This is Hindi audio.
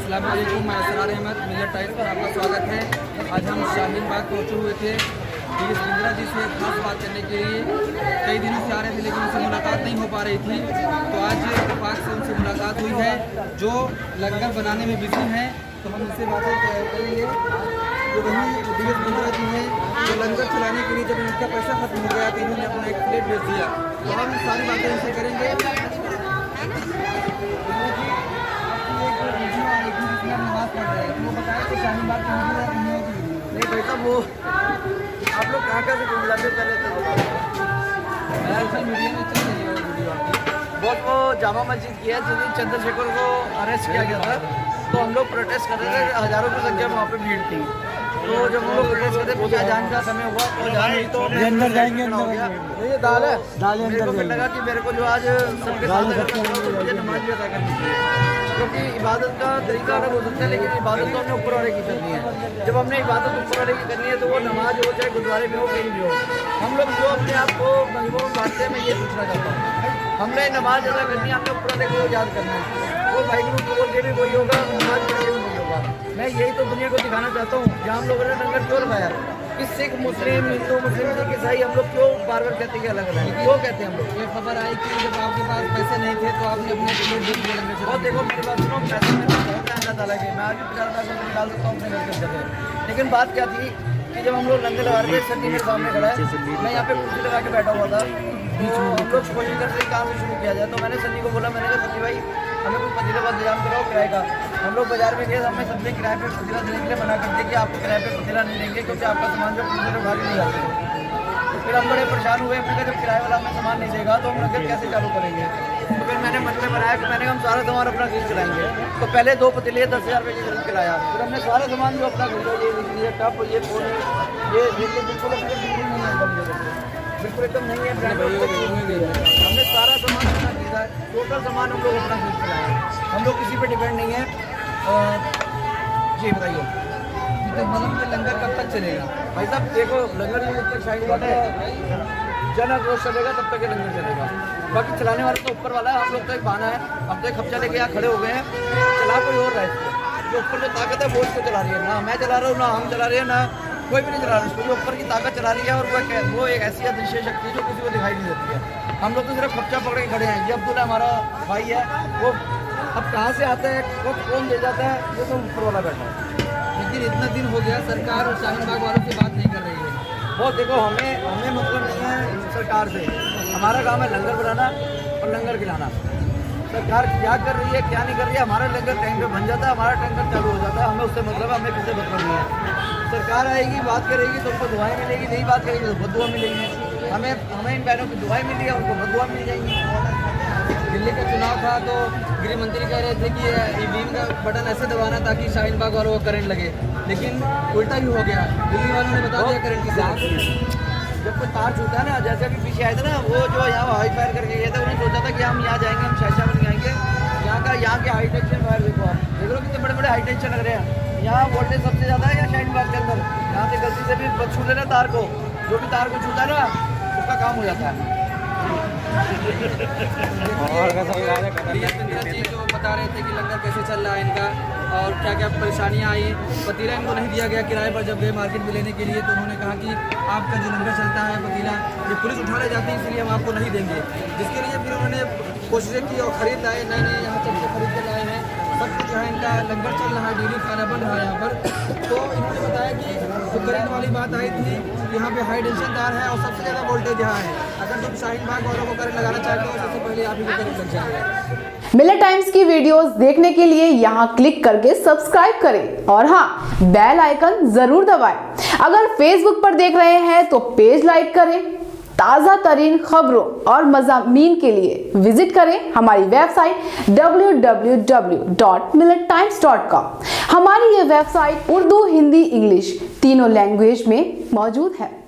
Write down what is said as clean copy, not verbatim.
अस्सलाम वालेकुम, मैं असरार अहमद, मिलत टाइम्स पर आपका स्वागत है। आज हम शाहीन बाग पहुँचे हुए थे डीएस बिंद्रा जी से खास बात करने के लिए। कई दिनों से आ रहे थे लेकिन उनसे मुलाकात नहीं हो पा रही थी, तो आज इत्तेफाक से उनसे मुलाकात हुई है जो लंगर बनाने में बिजी हैं। तो हम उनसे बातें करेंगे। जो वही डीएस बिंद्रा जी हैं जो लंगर चलाने के लिए जब इनका पैसा खत्म हो गया तो इन्होंने अपना एक प्लेट बेच दिया। तो हम सारी बातें उनसे करेंगे। नमाज पढ़ रहे हैं तो वो बताया कि शाहीन बाग की वीडियो नहीं भाई साहब, वो आप लोग कहाँ से बुलाते पहले तो सोशल मीडिया में चल रही है वीडियो आपकी बहुत। वो जामा मस्जिद की है जिस दिन चंद्रशेखर को अरेस्ट किया गया था, तो हम लोग प्रोटेस्ट कर रहे थे, हज़ारों की संख्या में वहाँ पे भीड़ थी। तो जब हम लोग प्रोटेस्ट करते पूजा जान का समय हुआ तो जान नहीं तो अंदर जाएंगे। ये दाल है, मेरे को फिर लगा कि मेरे को जो आज सबके साथ मुझे नमाज भी अदा करनी चाहिए, क्योंकि इबादत का तरीका अलग हो सकता है, लेकिन इबादत तो हमने ऊपर वाले की करनी है। जब हमने इबादत ऊपर वाले की करनी है तो वो नमाज हो चाहे गुरुद्वारे में हो कहीं भी हो, हम लोग जो अपने आप को मजबूर में बांटते हैं, मैं ये पूछना चाहता हूँ। हमने नमाज अदा करनी है, हमने ऊपर वाले को याद करना है। वो भाई को बोल के भी वही होगा, नमाज के लिए भी वही होगा। मैं यही तो दुनिया को दिखाना चाहता हूँ। जहाँ हम लोगों ने लंगर क्यों लगाया, कि सिख मुस्लिम हिंदू मुस्लिम सिख ईसाई हम लोग क्यों बार बार कहते हैं कि अलग अलग है, क्यों कहते हैं हम लोग। ये खबर आई कि जब आपके पास पैसे नहीं थे तो आपने अपने प्लेट बेच दिए लंगर और देखो मेरे पास सुनो, पैसे मेरे पास बहुत है अल्लाह ताला के, मैं आज भी 50,000 रुपये निकाल सकता हूँ अपने घर के अंदर। लेकिन बात क्या थी कि जब हम लोग लंगर लगा रहे थे, सन्नी मेरे सामने खड़ा है, मैं यहाँ पे कुर्सी लगा के बैठा हुआ था, तो हम लोग कोशिश कर रहे काम शुरू किया जाए। तो मैंने सन्नी को बोला, मैंने कहा सन्नी भाई हमें कुछ पतीला का इंतजाम कराओ किराए का। हम लोग बाजार में गए, हमें सबने किराए पे पतीला देने के लिए मना कर दिया कि आपको किराए पे पतीला नहीं देंगे, क्योंकि आपका सामान जो पूरे उठा के नहीं जाते। तो फिर हम बड़े परेशान हुए, हमने कहा जब किराए वाला हमें सामान नहीं देगा तो हम लंगर कैसे चालू करेंगे। तो फिर मैंने मन में बनाया कि मैंने हम सारा सामान अपना खरीद चलाएंगे। तो पहले 2 पतीले 10,000 रुपये की खरीद के लाया, फिर हमने सारा सामान जो अपना खरीदा, ये टप, ये फोन, ये बिल्कुल नहीं है, बिल्कुल एकदम नहीं है ब्रांड। हमने सारा सामान अपना खरीदा, टोटल सामान हम लोग अपना खरीद के लाए। हम लोग किसी पे डिपेंड नहीं है। जी बताइए, तो मतलब ये लंगर कब तक चलेगा? भाई साहब देखो, लंगर जब तक शाहीन बाग है जन आक्रोश चलेगा तब तक ये लंगर चलेगा। बाकी चलाने वाला तो ऊपर वाला है, हम लोग तो एक बहाना है। हम तो एक खपचा लेके यहाँ खड़े हो गए हैं, चला कोई और रहा है। जो ऊपर जो ताकत है वो इसको चला रही है, ना मैं चला रहा हूँ, ना हम चला रहे हैं, ना कोई भी नहीं चला रहा है। इसको जो ऊपर की ताकत चला रही है, और वो एक ऐसी अदृश्य शक्ति है जो किसी को दिखाई नहीं देती है। हम लोग तो सिर्फ खपचा पकड़ के खड़े हैं। ये अब्दुल्ला हमारा भाई है, वो अब कहाँ से आता है, वो कौन ले जाता है, ये तो ऊपर वाला बैठा है। लेकिन इतना दिन हो गया सरकार और शाहीन बाग वालों से बात नहीं कर रही है। वो देखो, हमें मतलब नहीं है सरकार से, हमारा काम है लंगर बनाना और लंगर खिलाना। सरकार क्या कर रही है क्या नहीं कर रही है, हमारा लंगर टाइम पे बन जाता है, हमारा टैंकर चालू हो जाता है, हमें उससे मतलब है, हमें किससे मतलब नहीं है। सरकार आएगी, बात करेगी तो उनको दुआएं मिलेगी, नहीं बात करेगी तो बददुआ मिलेगी। हमें इन बहनों की दुआएं मिली है, उनको बददुआ मिल जाएंगी। दिल्ली का चुनाव था तो गृह मंत्री कह रहे थे कि ईवीएम का बटन ऐसे दबाना ताकि शाहीन बाग वालों को करंट लगे, लेकिन उल्टा भी हो गया। दिल्ली वालों ने बता दिया करंट की साथ। जब कोई तार छूटा है ना, जैसे अभी पीछे आए थे ना, वो जो यहाँ हाई फायर करके गए थे, उन्होंने सोचा था कि हम यहाँ जाएंगे, हम शायशा बन आएंगे। यहाँ के हाई टेंशन वायर देखो, आप देख लो कितने बड़े बड़े हाई टेंशन लग रहे हैं। यहाँ वोल्टेज सबसे ज़्यादा है यहाँ शाहीन बाग के अंदर। यहाँ से गलती से भी छू लेना तार को, जो भी तार को छूटा ना उसका काम हो जाता है। जी जो बता रहे थे कि लंगर कैसे चल रहा है इनका और क्या क्या परेशानियां आई। पतीला इनको नहीं दिया गया किराए पर, जब गए मार्केट में लेने के लिए तो उन्होंने कहा कि आपका जो लंगर चलता है पतीला ये पुलिस उठा ले जाती है, इसलिए हम आपको नहीं देंगे। जिसके लिए फिर उन्होंने कोशिशें की और ख़रीद लाए, नए यहाँ चल के खरीद कर लाए हैं। सब कुछ यहाँ इनका लंगर चल रहा है, डेली खाना बन रहा है यहाँ पर। तो इन्होंने बताया कि जो करंट वाली बात आई थी, यहाँ पे हाई टेंशन तार है और सबसे ज़्यादा वोल्टेज यहाँ है। अगर तुम शाहीन बाग वालों को करंट लगाना चाहते हो सबसे पहले आप ही को करंट लग जाएगा। मिलत टाइम्स की वीडियोस देखने के लिए यहाँ क्लिक करके सब्सक्राइब करें और हाँ, बेल आइकन जरूर दबाएं। अगर फेसबुक पर देख रहे हैं तो पेज लाइक करें। ताज़ा तरीन खबरों और मज़ामीन के लिए विजिट करें हमारी वेबसाइट www.millettimes.com। हमारी ये वेबसाइट उर्दू, हिंदी, इंग्लिश तीनों लैंग्वेज में मौजूद है।